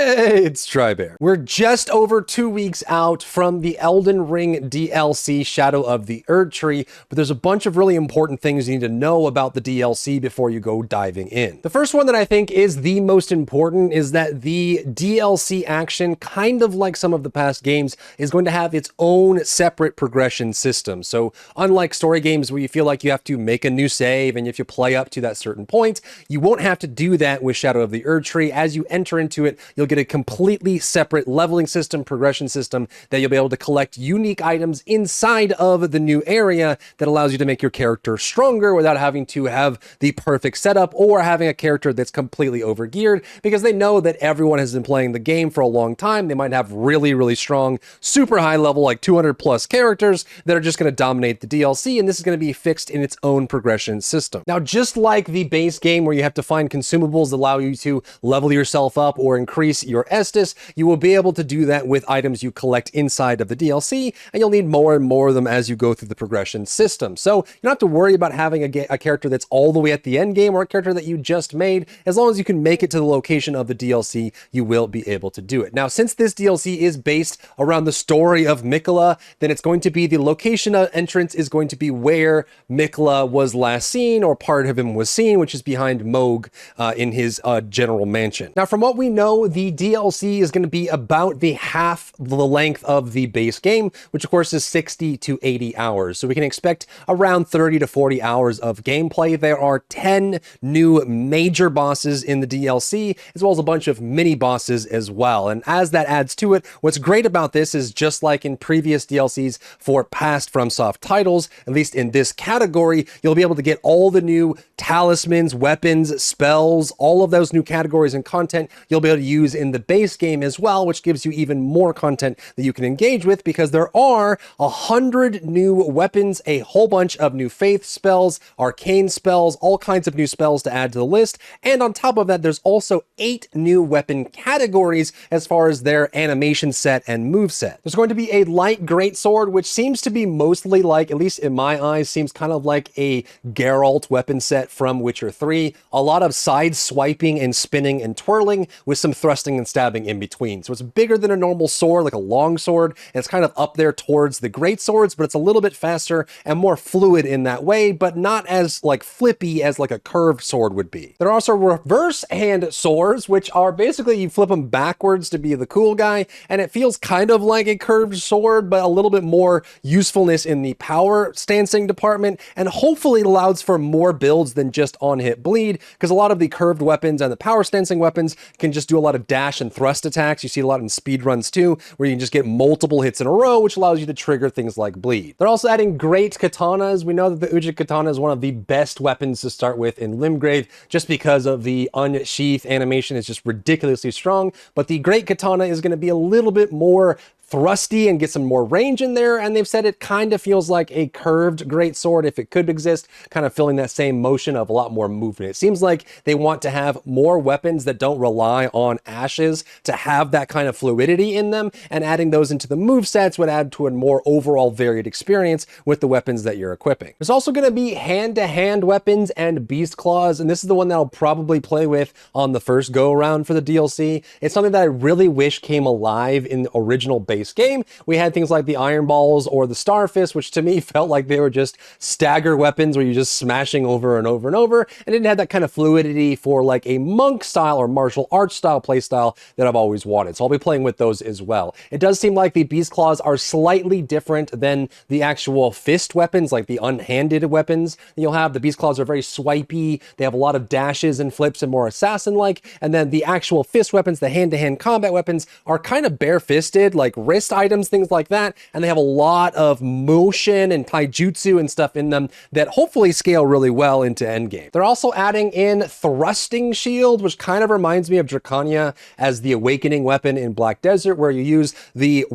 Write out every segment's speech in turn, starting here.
Hey, it's Drybear. We're just over 2 weeks out from the Elden Ring DLC, Shadow of the Erdtree, but there's a bunch of really important things you need to know about the DLC before you go diving in. The first one that I think is the most important is that the DLC action, kind of like some of the past games, is going to have its own separate progression system. So unlike story games where you feel like you have to make a new save and if you play up to that certain point, you won't have to do that with Shadow of the Erdtree. As you enter into it, you'll get a completely separate leveling system, progression system that you'll be able to collect unique items inside of the new area that allows you to make your character stronger without having to have the perfect setup or having a character that's completely overgeared, because they know that everyone has been playing the game for a long time. They might have really, really strong, super high level, like 200 plus characters that are just going to dominate the DLC, and this is going to be fixed in its own progression system. Now, just like the base game where you have to find consumables that allow you to level yourself up or increase your Estus, you will be able to do that with items you collect inside of the DLC, and you'll need more and more of them as you go through the progression system. So you don't have to worry about having a character that's all the way at the end game or a character that you just made. As long as you can make it to the location of the DLC, you will be able to do it. Now, since this DLC is based around the story of Miquella, then it's going to be the location of entrance is going to be where Miquella was last seen, or part of him was seen, which is behind Moog in his general mansion. Now, from what we know, the DLC is going to be about the half the length of the base game, which of course is 60 to 80 hours. So we can expect around 30 to 40 hours of gameplay. There are 10 new major bosses in the DLC, as well as a bunch of mini bosses as well. And as that adds to it, what's great about this is, just like in previous DLCs for past FromSoft titles, at least in this category, you'll be able to get all the new talismans, weapons, spells, all of those new categories and content you'll be able to use in the base game as well, which gives you even more content that you can engage with, because there are 100 new weapons, a whole bunch of new faith spells, arcane spells, all kinds of new spells to add to the list. And on top of that, there's also 8 new weapon categories as far as their animation set and move set. There's going to be a light greatsword, which seems to be mostly like, at least in my eyes, seems kind of like a Geralt weapon set from Witcher 3. A lot of side swiping and spinning and twirling with some thrusting and stabbing in between. So it's bigger than a normal sword, like a long sword, and it's kind of up there towards the great swords, but it's a little bit faster and more fluid in that way, but not as like flippy as like a curved sword would be. There are also reverse hand swords, which are basically you flip them backwards to be the cool guy, and it feels kind of like a curved sword, but a little bit more usefulness in the power stancing department, and hopefully allows for more builds than just on-hit bleed, because a lot of the curved weapons and the power stancing weapons can just do a lot of dash and thrust attacks. You see a lot in speed runs too, where you can just get multiple hits in a row, which allows you to trigger things like bleed. They're also adding great katanas. We know that the Uji katana is one of the best weapons to start with in Limgrave, just because of the unsheath animation is just ridiculously strong, but the great katana is going to be a little bit more thrusty and get some more range in there, and they've said it kind of feels like a curved greatsword if it could exist, kind of feeling that same motion of a lot more movement. It seems like they want to have more weapons that don't rely on ashes to have that kind of fluidity in them, and adding those into the movesets would add to a more overall varied experience with the weapons that you're equipping. There's also going to be hand-to-hand weapons and beast claws, and this is the one that I'll probably play with on the first go-around for the DLC. It's something that I really wish came alive in the original base game. We had things like the Iron Balls or the Star Fist, which to me felt like they were just stagger weapons where you're just smashing over and over and over, and didn't have that kind of fluidity for like a monk style or martial arts style play style that I've always wanted. So I'll be playing with those as well. It does seem like the Beast Claws are slightly different than the actual fist weapons, like the unhanded weapons you'll have. The Beast Claws are very swipey. They have a lot of dashes and flips and more assassin-like. And then the actual fist weapons, the hand-to-hand combat weapons, are kind of bare-fisted, like wrist items, things like that, and they have a lot of motion and taijutsu and stuff in them that hopefully scale really well into endgame. They're also adding in thrusting shield, which kind of reminds me of Dracania as the awakening weapon in Black Desert, where you use the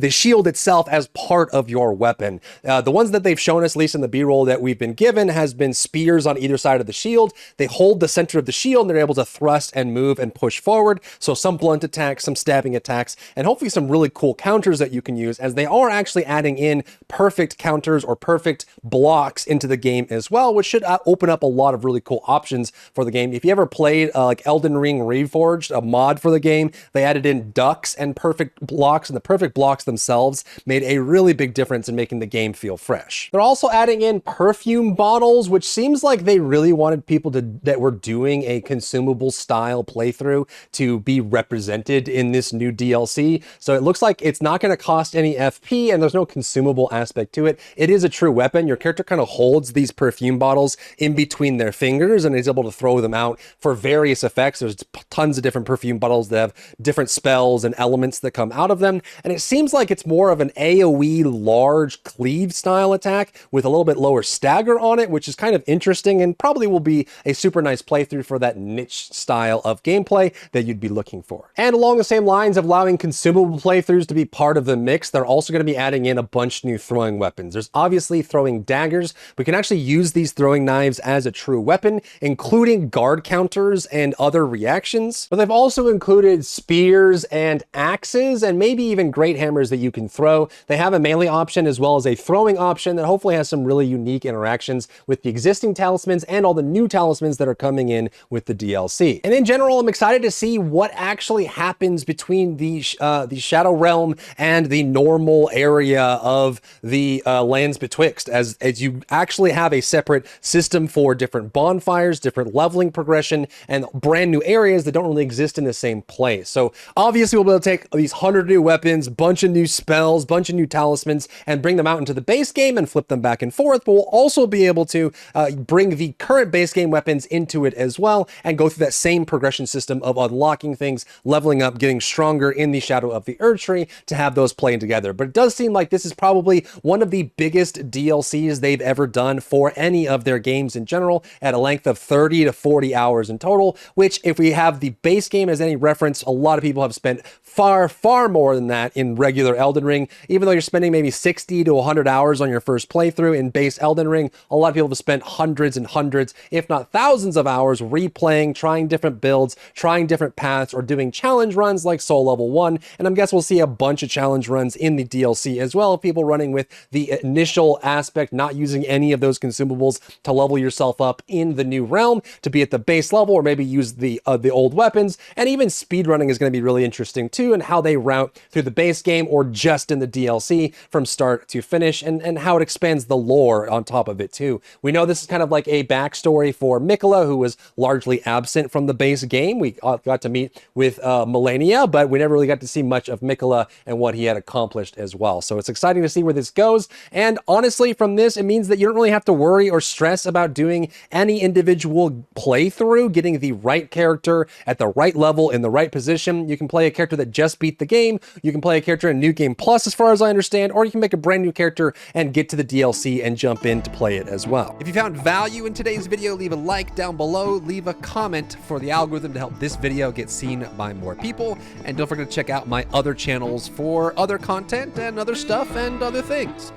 shield itself as part of your weapon. The ones that they've shown us, at least in the B-roll that we've been given, has been spears on either side of the shield. They hold the center of the shield and they're able to thrust and move and push forward. So some blunt attacks, some stabbing attacks, and hopefully some really cool counters that you can use, as they are actually adding in perfect counters or perfect blocks into the game as well, which should open up a lot of really cool options for the game. If you ever played like Elden Ring Reforged, a mod for the game, they added in ducks and perfect blocks, and the perfect blocks themselves made a really big difference in making the game feel fresh. They're also adding in perfume bottles, which seems like they really wanted people that were doing a consumable style playthrough to be represented in this new DLC. So it looks like it's not going to cost any FP, and there's no consumable aspect to it. It is a true weapon. Your character kind of holds these perfume bottles in between their fingers and is able to throw them out for various effects. There's tons of different perfume bottles that have different spells and elements that come out of them. And it seems like it's more of an AoE large cleave style attack with a little bit lower stagger on it, which is kind of interesting and probably will be a super nice playthrough for that niche style of gameplay that you'd be looking for. And along the same lines of allowing consumable playthroughs to be part of the mix, they're also going to be adding in a bunch of new throwing weapons. There's obviously throwing daggers. We can actually use these throwing knives as a true weapon, including guard counters and other reactions. But they've also included spears and axes, and maybe even great hammers that you can throw. They have a melee option as well as a throwing option that hopefully has some really unique interactions with the existing talismans and all the new talismans that are coming in with the DLC. And in general, I'm excited to see what actually happens between the Shadow Realm and the normal area of the Lands Betwixt, as you actually have a separate system for different bonfires, different leveling progression, and brand new areas that don't really exist in the same place. So obviously we'll be able to take these 100 new weapons, bunch of new spells, bunch of new talismans, and bring them out into the base game and flip them back and forth, but we'll also be able to bring the current base game weapons into it as well and go through that same progression system of unlocking things, leveling up, getting stronger in the Shadow of the Erdtree to have those playing together. But it does seem like this is probably one of the biggest DLCs they've ever done for any of their games in general, at a length of 30 to 40 hours in total, which, if we have the base game as any reference, a lot of people have spent far, far more than that in regular Elden Ring. Even though you're spending maybe 60 to 100 hours on your first playthrough in base Elden Ring, a lot of people have spent hundreds and hundreds, if not thousands of hours replaying, trying different builds, trying different paths, or doing challenge runs like Soul Level 1. And I guess we'll see a bunch of challenge runs in the DLC as well, people running with the initial aspect, not using any of those consumables to level yourself up in the new realm, to be at the base level, or maybe use the old weapons. And even speedrunning is going to be really interesting too, and how they route through the base game or just in the DLC from start to finish, and how it expands the lore on top of it too. We know this is kind of like a backstory for Miquella, who was largely absent from the base game. We got to meet with Melania, but we never really got to see much of Miquella and what he had accomplished as well. So it's exciting to see where this goes. And honestly, from this, it means that you don't really have to worry or stress about doing any individual playthrough, getting the right character at the right level in the right position. You can play a character that just beat the game. You can play a character in New Game Plus, as far as I understand, or you can make a brand new character and get to the DLC and jump in to play it as well. If you found value in today's video, leave a like down below, leave a comment for the algorithm to help this video get seen by more people, and don't forget to check out my other channels for other content and other stuff and other things.